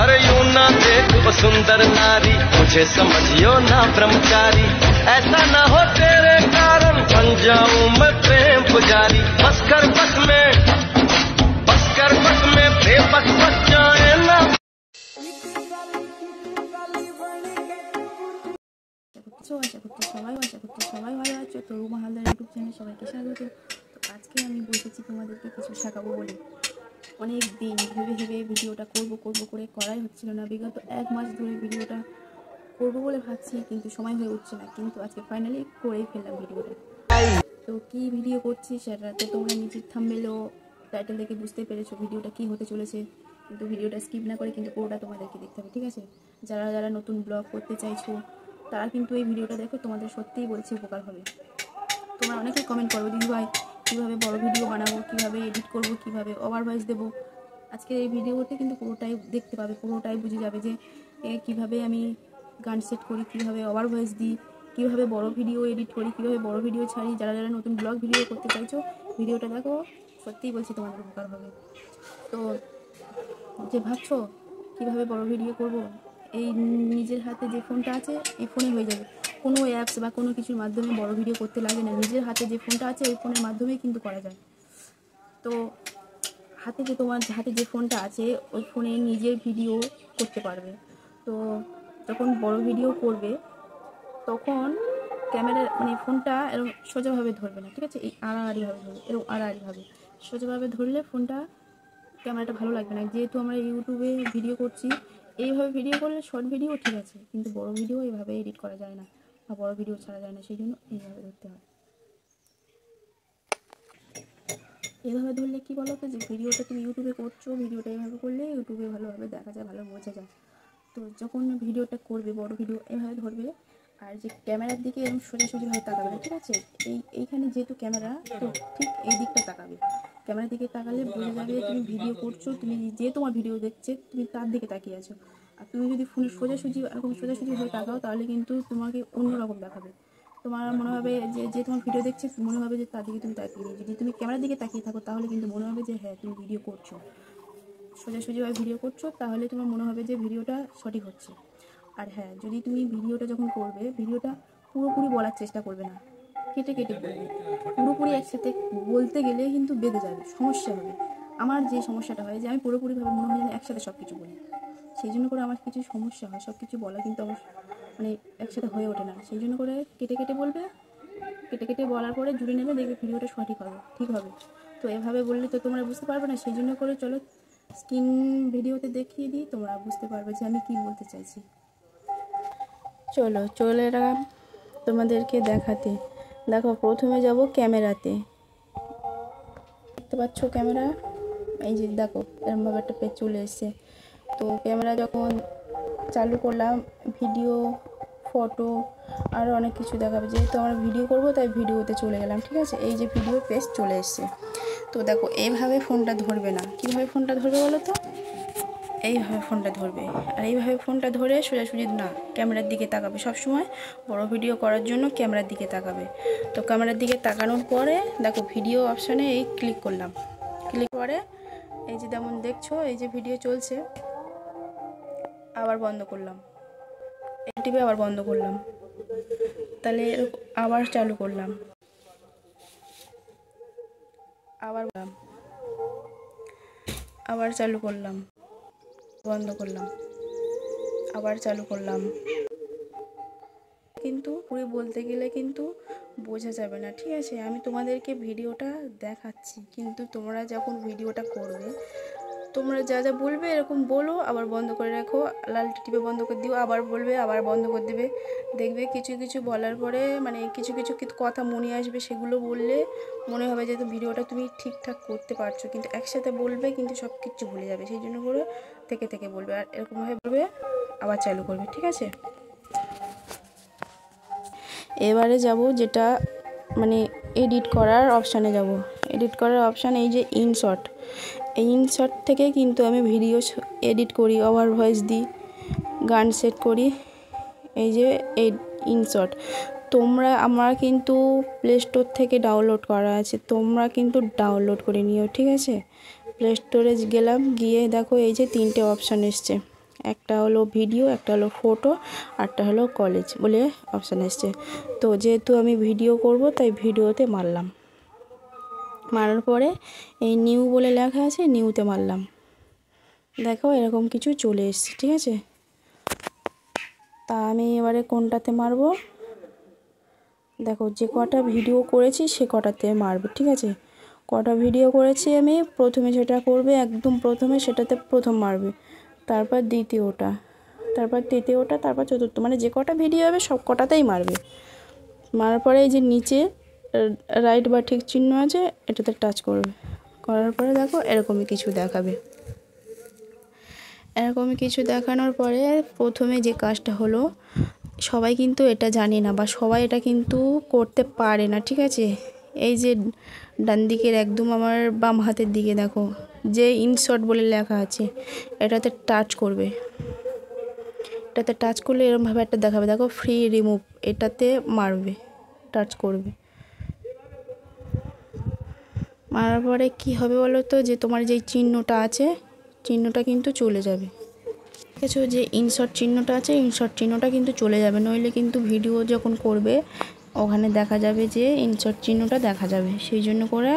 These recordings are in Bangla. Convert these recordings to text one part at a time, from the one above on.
अरे यूं ना देख वो सुंदर नारी, मुझे समझियो ना ब्रह्मचारी, ऐसा ना हो तेरे कारण बन जाऊं मैं प्रेम पुजारी। बस कर बस में बेबस बस जाए ना। সবাই ভালো আছো তো রুমা হালদার ইউটিউব চ্যানেলে সবাইকে স্বাগত। তো আজকে আমি বসেছি তোমাদেরকে কিছু শেখাবো বলে। অনেক দিন ভেবে ভিডিওটা করব করে করাই হচ্ছিল না। বিগত 1 মাস ধরে ভিডিওটা করবো বলে ভাবছি, কিন্তু সময় হয়ে উঠছে না। কিন্তু আজকে ফাইনালি করেই ফেললাম ভিডিওটা। তো কি ভিডিও করছি সেটা তো তোমরা নিজের থাম্বনেল ও টাইটেল দেখে বুঝতে পেরেছো ভিডিওটা কি হতে চলেছে। কিন্তু ভিডিওটা স্কিপ না করে কিন্তু পুরোটা তোমাদেরকে দেখতে হবে, ঠিক আছে? যারা নতুন ব্লগ করতে চাইছো তারা কিন্তু এই ভিডিওটা দেখো, তোমাদের সত্যিই বলছি উপকার হবে। তোমরা অনেকেই কমেন্ট করো দিদি ভাই কীভাবে বড় ভিডিও বানাবো, কীভাবে এডিট করব, কীভাবে ওভার ভয়েস দেবো। আজকে এই ভিডিওতে কিন্তু পুরোটাই দেখতে পাবে, পুরোটাই বুঝে যাবে যে কীভাবে আমি গান সেট করি, কীভাবে ওভার ভয়েস দিই, কীভাবে বড় ভিডিও এডিট করি, কীভাবে বড় ভিডিও ছাড়ি। যারা নতুন ব্লগ ভিডিও করতে চাইছো ভিডিওটা দেখো, সত্যিই বলছি তোমাদের উপকার হবে। তো যে ভাবছো কীভাবে বড় ভিডিও করব, এই নিজের হাতে যে ফোনটা আছে এই ফোনে হয়ে যাবে। কোনো অ্যাপস বা কোনো কিছুর মাধ্যমে বড় ভিডিও করতে লাগে না। নিজের হাতে যে ফোনটা আছে ওই ফোনের মাধ্যমেই কিন্তু করা যায়। তো তোমার হাতে যে ফোনটা আছে ওই ফোনে নিজের ভিডিও করতে পারবে। তো যখন বড় ভিডিও করবে তখন ক্যামেরা ফোনটা এরকম সোজাভাবে ধরবে না, ঠিক আছে? এই আড়াআড়িভাবে ধরবে, এরকম আড়াআড়িভাবে। সোজাভাবে ধরলে ফোনটা ক্যামেরাটা ভালো লাগবে না। যেহেতু আমরা ইউটিউবে ভিডিও করছি, এইভাবে ভিডিও করলে শর্ট ভিডিও ঠিক আছে, কিন্তু বড় ভিডিও এইভাবে এডিট করা যায় না বা বড় ভিডিও ছাড়া যায় না, সেই জন্য এইভাবে ধরতে হয়। এইভাবে ধরলে কি বলো তো, যে ভিডিওটা তুমি ইউটিউবে করছো, ভিডিওটা এইভাবে করলে ইউটিউবে ভালোভাবে দেখা যায়, ভালো বোঝা যায়। তো যখন ভিডিওটা করবে বড় ভিডিও এভাবে ধরবে, আর যে ক্যামেরার দিকে এরকম সোজাসুজিভাবে তাকাবে না, ঠিক আছে? এইখানে যেহেতু ক্যামেরা, তো ঠিক এই দিকটা তাকাবে। ক্যামেরার দিকে তাকালে বোঝা যাবে তুমি ভিডিও করছো, তুমি যে তোমার ভিডিও দেখছে তুমি তার দিকে তাকিয়ে আছো। আর তুমি যদি ফোনে সোজাসুজিভাবে তাকাও তাহলে কিন্তু তোমাকে অন্যরকম দেখাবে। তোমার মনে হবে যে তোমার ভিডিও দেখছে, মনে হবে যে তার দিকে তুমি তাকিয়ে নেই। যদি তুমি ক্যামেরার দিকে তাকিয়ে থাকো তাহলে কিন্তু মনে হবে যে হ্যাঁ তুমি ভিডিও করছো, সোজাসুজিভাবে ভিডিও করছো, তাহলে তোমার মনে হবে যে ভিডিওটা সঠিক হচ্ছে। আর হ্যাঁ, যদি তুমি ভিডিওটা যখন করবে, ভিডিওটা পুরোপুরি বলার চেষ্টা করবে না, কেটে বলবে। পুরোপুরি একসাথে বলতে গেলে কিন্তু বেঁধে যাবে, সমস্যা হবে। আমার যে সমস্যাটা হয় যে আমি পুরোপুরিভাবে মনে হয় যেন একসাথে সব কিছু বলি, সেই জন্য করে আমার কিছু সমস্যা হয়। সব কিছু বলা কিন্তু আমার একসাথে হয়ে ওঠে না। সেই জন্য করে কেটে বলবে, কেটে বলার পরে জুড়ে নেবে, দেখবে ভিডিওটা সঠিক হবে, ঠিক হবে। তো এভাবে বললে তো তোমরা বুঝতে পারবে না। সেই জন্য করে চলো স্ক্রিন ভিডিওতে দেখিয়ে দিই, তোমরা বুঝতে পারবে যে আমি কি বলতে চাইছি। চলে এলাম তোমাদেরকে দেখাতে। দেখো, প্রথমে যাব ক্যামেরাতে, দেখতে পাচ্ছ ক্যামেরা, এই যে দেখো এরকমভাবে একটা পেজ চলে এসছে। তো ক্যামেরা যখন চালু করলাম, ভিডিও, ফটো আরও অনেক কিছু দেখাবে। যেহেতু আমরা ভিডিও করব তাই ভিডিওতে চলে গেলাম, ঠিক আছে? এই যে ভিডিও পেজ চলে এসছে। তো দেখো এইভাবে ফোনটা ধরবে না। কীভাবে ফোনটা ধরবে বলো তো? এইভাবে ফোনটা ধরবে, আর এইভাবে ফোনটা ধরে সোজাসুজি না, ক্যামেরার দিকে তাকাবে। সবসময় বড় ভিডিও করার জন্য ক্যামেরার দিকে তাকাবে। তো ক্যামেরার দিকে তাকানোর পরে দেখো ভিডিও অপশানে এই ক্লিক করলাম। ক্লিক করে এই যে যেমন দেখছো এই যে ভিডিও চলছে, আবার বন্ধ করলাম, এই টিপে আবার বন্ধ করলাম, তাহলে আবার চালু করলাম, আবার চালু করলাম, বন্ধ করলাম, আবার চালু করলাম। কিন্তু পুরো বলতে গেলে কিন্তু বোঝা যাবে না, ঠিক আছে? আমি তোমাদেরকে ভিডিওটা দেখাচ্ছি, কিন্তু তোমরা যখন ভিডিওটা করবে তোমরা যা বলবে এরকম বলো, আবার বন্ধ করে রাখো, লালটা টিপে বন্ধ করে দিও, আবার বলবে, আবার বন্ধ করে দেবে। দেখবে কিছু বলার পরে কিছু কথা মনে আসবে, সেগুলো বললে মনে হবে যে ভিডিওটা তুমি ঠিকঠাক করতে পারছো, কিন্তু একসাথে বলবে কিন্তু সব কিছু ভুলে যাবে। সেই জন্য করে থেকে বলবে, আর এরকমভাবে বলবে, আবার চালু করবে, ঠিক আছে? এবারে যাব যেটা এডিট করার অপশানে যাব। এডিট করার অপশান এই যে ইনশট, এই ইনশট থেকে কিন্তু আমি ভিডিও এডিট করি, ওভার ভয়েস দিই, গান সেট করি। এই যে ইনশট আমার কিন্তু প্লে স্টোর থেকে ডাউনলোড করা আছে, তোমরা কিন্তু ডাউনলোড করে নিও, ঠিক আছে? প্লে স্টোরে গেলাম, গিয়ে দেখো এই যে 3টে অপশান এসছে, একটা হলো ভিডিও, একটা হলো ফটো, আরটা হলো কলেজ বলে অপশান এসছে। তো যেহেতু আমি ভিডিও করব তাই ভিডিওতে মারলাম। মারার পরে এই নিউ বলে লেখা আছে, নিউতে মারলাম। দেখো এরকম কিছু চলে এসছে, ঠিক আছে। তা আমি এবারে কোনটাতে মারবো, দেখো যে কটা ভিডিও করেছি সে কটাতে মারবে, ঠিক আছে। কটা ভিডিও করেছি আমি, প্রথমে যেটা করবে একদম প্রথমে সেটাতে প্রথম মারবে, তারপর দ্বিতীয়টা, তারপর তৃতীয়টা, তারপর চতুর্থ, মানে যে কটা ভিডিও হবে সব কটাতেই মারবে। মারার পরে এই যে নিচে রাইট বা ঠিক চিহ্ন আছে এটাতে টাচ করবে। করার পরে দেখো এরকমই কিছু দেখাবে। এরকমই কিছু দেখানোর পরে প্রথমে যে কাজটা হলো, সবাই কিন্তু এটা জানে না বা সবাই এটা কিন্তু করতে পারে না, ঠিক আছে। এই যে ডান দিকের একদম আমার বাম হাতের দিকে দেখো যে ইনশর্ট বলে লেখা আছে, এটাতে টাচ করবে। এটাতে টাচ করলে এরকমভাবে একটা দেখাবে, দেখো ফ্রি রিমুভ, এটাতে মারবে, টাচ করবে। মারার পরে কি হবে বলো তো, যে তোমার যেই চিহ্নটা আছে চিহ্নটা কিন্তু চলে যাবে, ঠিক আছে। যে ইনশর্ট চিহ্নটা আছে ইনশর্ট চিহ্নটা কিন্তু চলে যাবে, নইলে কিন্তু ভিডিও যখন করবে ওখানে দেখা যাবে যে ইনশর্ট চিহ্নটা দেখা যাবে। সেই জন্য করে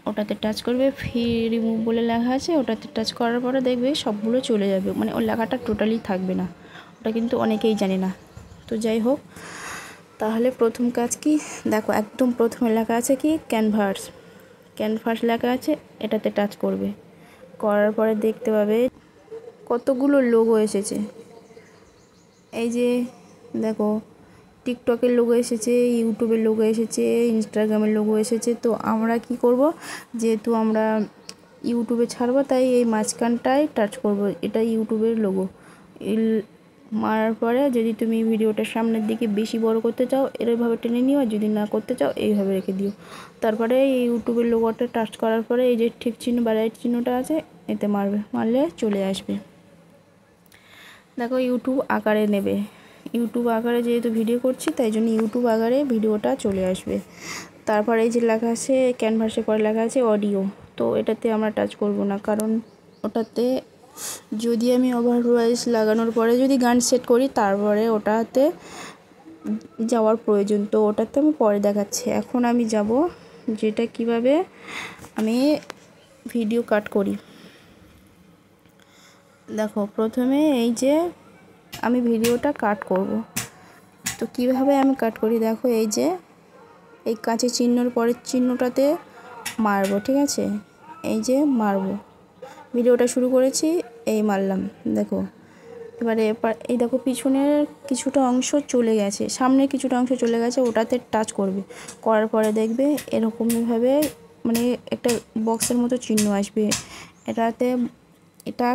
ওটাতে টাচ করবে, ফ্রি রিমুভ বলে লেখা আছে, ওটাতে টাচ করার পরে দেখবে সবগুলো চলে যাবে, মানে ওর লেখাটা টোটালি থাকবে না। ওটা কিন্তু অনেকেই জানে না। তো যাই হোক, তাহলে প্রথম কাজ কি, দেখো একদম প্রথমে লেখা আছে কি ক্যানভাস, ক্যানভাস লেখা আছে, এটাতে টাচ করবে। করার পরে দেখতে পাবে কতগুলো লোগো এসেছে। এই যে দেখো টিকটকের লোগো এসেছে, ইউটিউবের লোগো এসেছে, ইনস্টাগ্রামের লোগো এসেছে। তো আমরা কি করব, যেহেতু আমরা ইউটিউবে ছাড়বো তাই এই মাঝখানটায় টাচ করব, এটা ইউটিউবের লোগো। মারার পরে যদি তুমি ভিডিওটার সামনের দিকে বেশি বড় করতে চাও এরভাবে টেনে নিও, আর যদি না করতে চাও এইভাবে রেখে দিও। তারপরে এই ইউটিউবের লোগোটা টাচ করার পরে এই যে ঠিক চিহ্ন বা রাইট চিহ্নটা আছে এতে মারবে, মারলে চলে আসবে। দেখো ইউটিউব আকারে নেবে, ইউটিউব আকারে যেহেতু ভিডিও করছি তাই জন্য ইউটিউব আকারে ভিডিওটা চলে আসবে। তারপর এই যে লেখা আছে ক্যানভাসে পরে লেখা আছে অডিও, তো এটাতে আমরা টাচ করব না, কারণ ওটাতে যদি আমি ওভার ভয়েস লাগানোর পরে যদি গান সেট করি তারপরে ওটাতে যাওয়ার প্রয়োজন, তো ওটাতে আমি পরে দেখাচ্ছি। এখন আমি যাব যেটা কিভাবে আমি ভিডিও কাট করি। দেখো প্রথমে এই যে আমি ভিডিওটা কাট করব, তো কিভাবে আমি কাট করি দেখো, এই যে এই কাঁচের চিহ্নর পরের চিহ্নটাতে মারবো, ঠিক আছে। এই যে মারবো, ভিডিওটা শুরু করেছি, এই মারলাম। দেখো এবারে এই দেখো পিছনের কিছুটা অংশ চলে গেছে, সামনে কিছুটা অংশ চলে গেছে, ওটাতে টাচ করবে। করার পরে দেখবে এরকমভাবে মানে একটা বক্সের মতো চিহ্ন আসবে, এটাতে এটা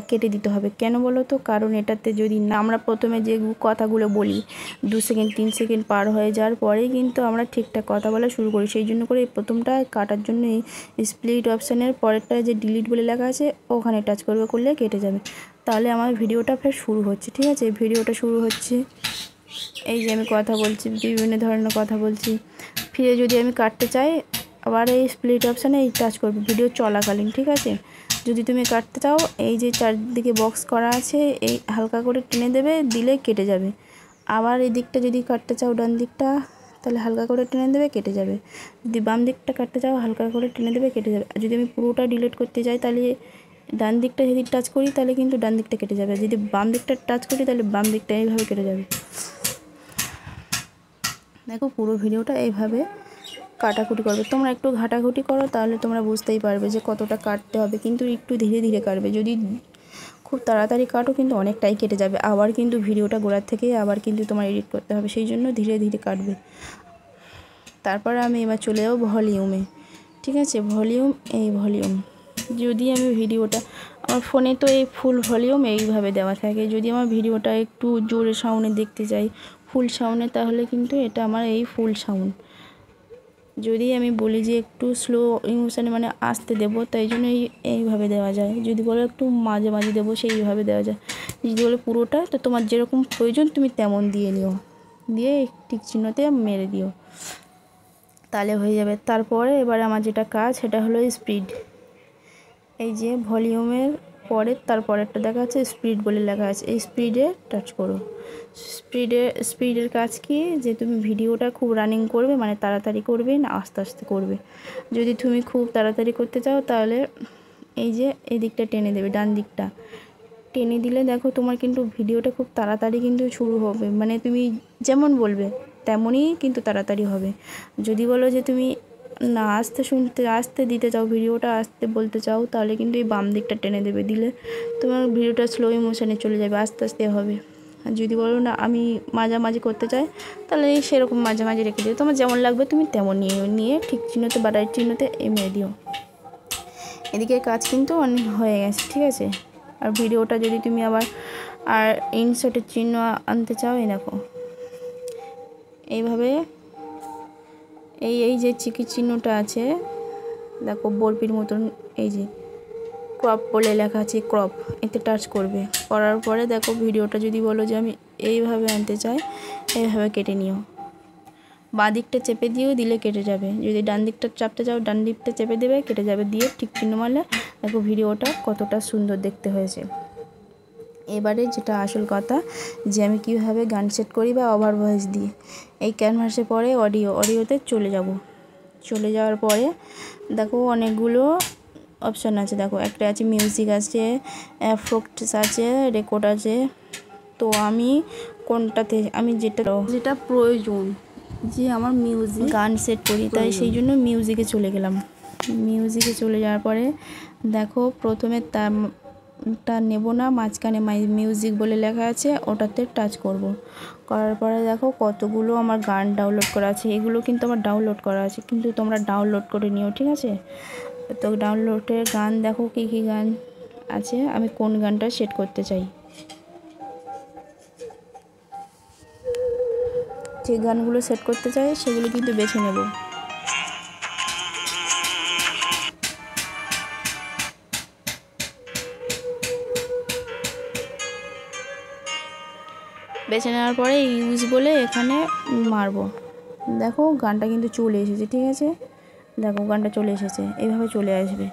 কেটে দিতে হবে। কেন বলো তো, কারণ এটাতে যদি না আমরা প্রথমে যে কথাগুলো বলি 2 সেকেন্ড 3 সেকেন্ড পার হয়ে যাওয়ার পরেই কিন্তু আমরা ঠিকঠাক কথা বলা শুরু করি, সেই জন্য করে এই প্রথমটা কাটার জন্য এই স্প্লিট অপশানের পরেরটা যে ডিলিট বলে লেখা আছে ওখানে টাচ করবে, করলে কেটে যাবে। তাহলে আমার ভিডিওটা ফের শুরু হচ্ছে, ঠিক আছে। ভিডিওটা শুরু হচ্ছে, এই যে আমি কথা বলছি, বিভিন্ন ধরনের কথা বলছি। ফিরে যদি আমি কাটতে চাই আবার এই স্প্লিট অপশানে এই টাচ করবে ভিডিও চলাকালীন, ঠিক আছে। যদি তুমি কাটতে চাও এই যে চারদিকে বক্স করা আছে এই হালকা করে টেনে দেবে, দিলে কেটে যাবে। আবার এই দিকটা যদি কাটতে চাও ডান দিকটা, তাহলে হালকা করে টেনে দেবে, কেটে যাবে। যদি বাম দিকটা কাটতে চাও হালকা করে টেনে দেবে, কেটে যাবে। আর যদি আমি পুরোটা ডিলিট করতে চাই তাহলে ডান দিকটা যদি টাচ করি তাহলে কিন্তু ডান দিকটা কেটে যাবে, যদি বাম দিকটা টাচ করি তাহলে বাম দিকটা এইভাবে কেটে যাবে। দেখো পুরো ভিডিওটা এইভাবে কাটাকুটি করবে। তোমরা একটু ঘাটাঘুটি করো তাহলে তোমরা বুঝতেই পারবে যে কতটা কাটতে হবে, কিন্তু একটু ধীরে ধীরে কাটবে। যদি খুব তাড়াতাড়ি কাটো কিন্তু অনেকটাই কেটে যাবে, আবার কিন্তু ভিডিওটা গোড়ার থেকে আবার কিন্তু তোমার এডিট করতে হবে, সেই জন্য ধীরে ধীরে কাটবে। তারপর আমি এবার চলে যাবো ভলিউমে, ঠিক আছে। ভলিউম, এই ভলিউম যদি আমি ভিডিওটা আমার ফোনে তো এই ফুল ভলিউম এইভাবে দেওয়া থাকে, যদি আমার ভিডিওটা একটু জোরে সাউন্ডে দেখতে চাই ফুল সাউন্ডে তাহলে কিন্তু এটা আমার এই ফুল সাউন্ড। যদি আমি বলি যে একটু স্লো ইমোশনে মানে আসতে দেবো তাই জন্য এইভাবে দেওয়া যায়, যদি বলো একটু মাঝে মাঝে দেবো সেইভাবে দেওয়া যায়, যদি বলো পুরোটা তো তোমার যেরকম প্রয়োজন তুমি তেমন দিয়ে নিও, দিয়ে টিক চিহ্নতে মেরে দিও, তাহলে হয়ে যাবে। তারপরে এবার আমার যেটা কাজ সেটা হলো স্পিড, এই যে ভলিউমের তারপরেরটা দেখা আছে স্পিড বলে লেখা আছে, এই স্পিডে টাচ করো। স্পিডের কাজ কি, যে তুমি ভিডিওটা খুব রানিং করবে, মানে তাড়াতাড়ি করবে না আস্তে আস্তে করবে। যদি তুমি খুব তাড়াতাড়ি করতে চাও তাহলে এই যে এই দিকটা টেনে দেবে, ডান দিকটা টেনে দিলে দেখো তোমার কিন্তু ভিডিওটা খুব তাড়াতাড়ি কিন্তু শুরু হবে, মানে তুমি যেমন বলবে তেমনই কিন্তু তাড়াতাড়ি হবে। যদি বলো যে তুমি না আস্তে দিতে চাও, ভিডিওটা আস্তে বলতে চাও, তাহলে কিন্তু এই বাম দিকটা টেনে দেবে, দিলে তোমার ভিডিওটা স্লো মোশনে চলে যাবে, আস্তে আস্তে হবে। আর যদি বলো না আমি মাঝামাঝি করতে চাই, তাহলে এই সেরকম মাঝামাঝি রেখে দিও, তোমার যেমন লাগবে তুমি তেমন নিয়ে ঠিক চিহ্নতে বা রাইট চিহ্নতে মেরে দিও। এদিকে কাজ কিন্তু অনেক হয়ে গেছে, ঠিক আছে। আর ভিডিওটা যদি তুমি আবার ইনসার্টের চিহ্ন আনতে চাও, এই দেখো এইভাবে এই যে চিকি চিহ্নটা আছে দেখো বরপির মতন, এই যে ক্রপ বলে লেখা আছে, ক্রপ এতে টাচ করবে। করার পরে দেখো ভিডিওটা যদি বলো যে আমি এইভাবে আনতে চাই, এইভাবে কেটে নিও, বাঁ দিকটা চেপে দিয়েও দিলে কেটে যাবে। যদি ডান দিকটা চাপতে চাও ডান দিকটা চেপে দেবে, কেটে যাবে। দিয়ে ঠিক চিহ্ন মারলে দেখো ভিডিওটা কতটা সুন্দর দেখতে হয়েছে। এবারে যেটা আসল কথা, যে আমি কীভাবে গান সেট করি বা ওভার ভয়েস দিই। এই ক্যানভাসে পরে অডিওতে চলে যাওয়ার পরে দেখো অনেকগুলো অপশান আছে। দেখো একটা আছে মিউজিক আছে, এফেক্টস আছে, রেকর্ড আছে। তো আমি কোনটাতে, আমি যেটা প্রয়োজন, যে আমার মিউজিক গান সেট করি, তাই সেই জন্য মিউজিকে চলে গেলাম। মিউজিকে চলে যাওয়ার পরে দেখো প্রথমে তা নেব না, মাঝখানে মিউজিক বলে লেখা আছে, ওটাতে টাচ করব। করার পরে দেখো কতগুলো আমার গান ডাউনলোড করা আছে, এগুলো কিন্তু আমার ডাউনলোড করা আছে, কিন্তু তোমরা ডাউনলোড করে নিও, ঠিক আছে। তো ডাউনলোডের গান দেখো কী কী গান আছে, আমি কোন গানটা সেট করতে চাই, যে গানগুলো সেট করতে চাই সেগুলো কিন্তু বেছে নেব। বেছে নেওয়ার পরে ইউজ বলে এখানে মারবো। দেখো গানটা কিন্তু চলে এসেছে, ঠিক আছে। দেখো গানটা চলে এসেছে, এইভাবে চলে আসবে।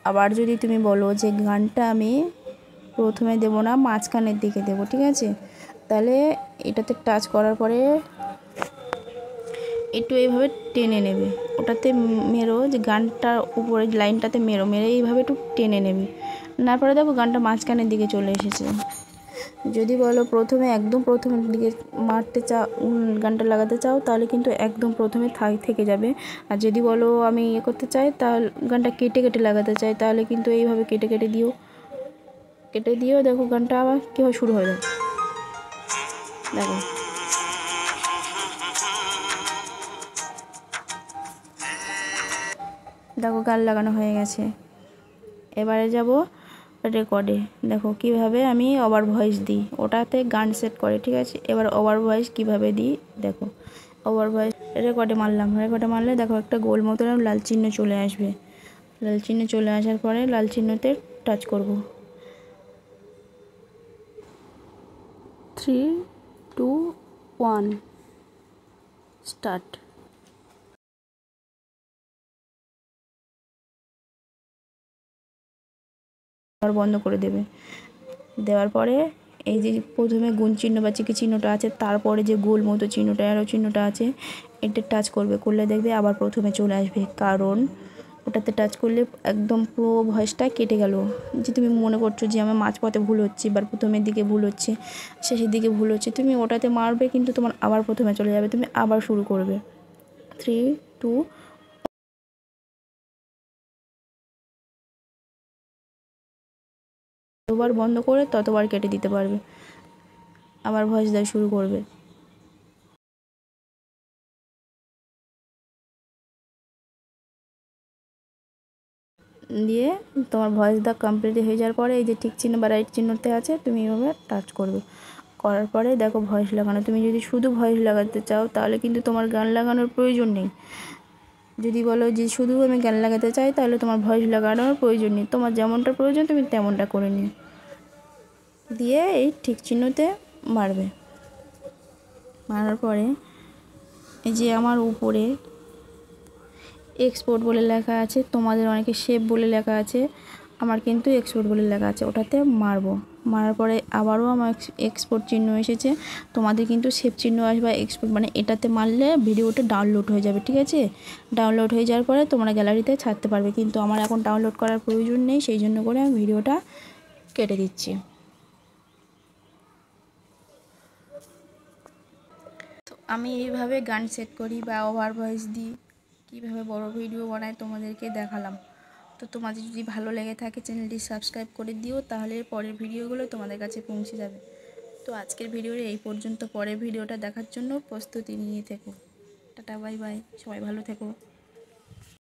আবার যদি তুমি বলো যে গানটা আমি প্রথমে দেব না, মাঝখানের দিকে দেব, ঠিক আছে, তাহলে এটাতে টাচ করার পরে একটু এইভাবে টেনে নেবে, ওটাতে মেরো, যে গানটার উপরে লাইনটাতে মেরে এইভাবে একটু টেনে নেবে। তারপরে দেখো গানটা মাঝখানের দিকে চলে এসেছে। যদি বলো প্রথমে একদম প্রথমের দিকে মারতে চাও, গানটা লাগাতে চাও, তাহলে কিন্তু একদম প্রথমে থেকে যাবে। আর যদি বলো আমি করতে চাই, তাহলে গানটা কেটে লাগাতে চাই, তাহলে কিন্তু এইভাবে কেটে দিও। দেখো গানটা আবার কীভাবে শুরু হয়ে যাবে, দেখো গান লাগানো হয়ে গেছে। এবারে যাব রেকর্ডে। দেখো কিভাবে আমি ওভার ভয়েস দিই, ওটাতে গান সেট করে, ঠিক আছে। এবার ওভার ভয়েস কীভাবে দিই দেখো, ওভার ভয়েস রেকর্ডে মারলে দেখো একটা গোল মতন লাল চিহ্ন চলে আসবে। লাল চিহ্ন চলে আসার পরে লাল চিহ্নতে টাচ করব। 3, 2, 1 স্টার্ট। বন্ধ করে দেবে। দেওয়ার পরে এই যে প্রথমে গুণ চিহ্ন বা চিকি চিহ্নটা আছে, তারপরে যে গোল মতো চিহ্নটা অ্যারো চিহ্নটা আছে, এটা টাচ করলে দেখবে আবার প্রথমে চলে আসবে। কারণ ওটাতে টাচ করলে একদম পুরো ভয়েসটা কেটে গেল। যে তুমি মনে করছো যে আমার মাঝপথে ভুল হচ্ছে, বা প্রথমের দিকে ভুল হচ্ছে, শেষের দিকে ভুল হচ্ছে, তুমি ওটাতে মারবে কিন্তু তোমার আবার প্রথমে চলে যাবে, তুমি আবার শুরু করবে। 3, 2 যতবার বন্ধ করে ততবার কেটে দিতে পারবে, আবার ভয়েস দেওয়া শুরু করবে। দিয়ে তোমার ভয়েস দেওয়া কমপ্লিট হয়ে যাওয়ার পরে এই যে ঠিক চিহ্ন বা রাইট চিহ্নতে আছে, তুমি এইভাবে টাচ করবে। করার পরে দেখো ভয়েস লাগানো। তুমি যদি শুধু ভয়েস লাগাতে চাও, তাহলে কিন্তু তোমার গান লাগানোর প্রয়োজন নেই। যদি বলো যে শুধু আমি গান লাগাতে চাই, তাহলে তোমার ভয়েস লাগানোর প্রয়োজন নেই, তোমার যেমনটা প্রয়োজন তুমি তেমনটা করে নিও। দিয়ে এই ঠিক চিহ্নতে মারবে। মারার পরে এই যে আমার উপরে এক্সপোর্ট বলে লেখা আছে, তোমাদের অনেকে সেভ বলে লেখা আছে, আমার কিন্তু এক্সপোর্ট বলে লেখা আছে, ওটাতে মারার পরে আবারও আমার এক্সপোর্ট চিহ্ন এসেছে। তোমাদের কিন্তু সেভ চিহ্ন আসবে এক্সপোর্ট, মানে এটাতে মারলে ভিডিওটা ডাউনলোড হয়ে যাবে, ঠিক আছে। ডাউনলোড হয়ে যাওয়ার পরে তোমরা গ্যালারিতে ছাড়তে পারবে, কিন্তু আমার এখন ডাউনলোড করার প্রয়োজন নেই, সেই জন্য করে আমি ভিডিওটা কেটে দিচ্ছি। তো আমি এইভাবে গান সেট করি বা ওভার ভয়েস দিই, কীভাবে বড় ভিডিও বানাই তোমাদেরকে দেখালাম। তো তোমাদের যদি ভালো লেগে থাকে চ্যানেলটি সাবস্ক্রাইব করে দিও, তাহলে পরের ভিডিওগুলো তোমাদের কাছে পৌঁছে যাবে। তো আজকের ভিডিওর এই পর্যন্ত, পরের ভিডিওটা দেখার জন্য প্রস্তুতি নিয়ে থেকো। টাটা বাই বাই, সবাই ভালো থেকো।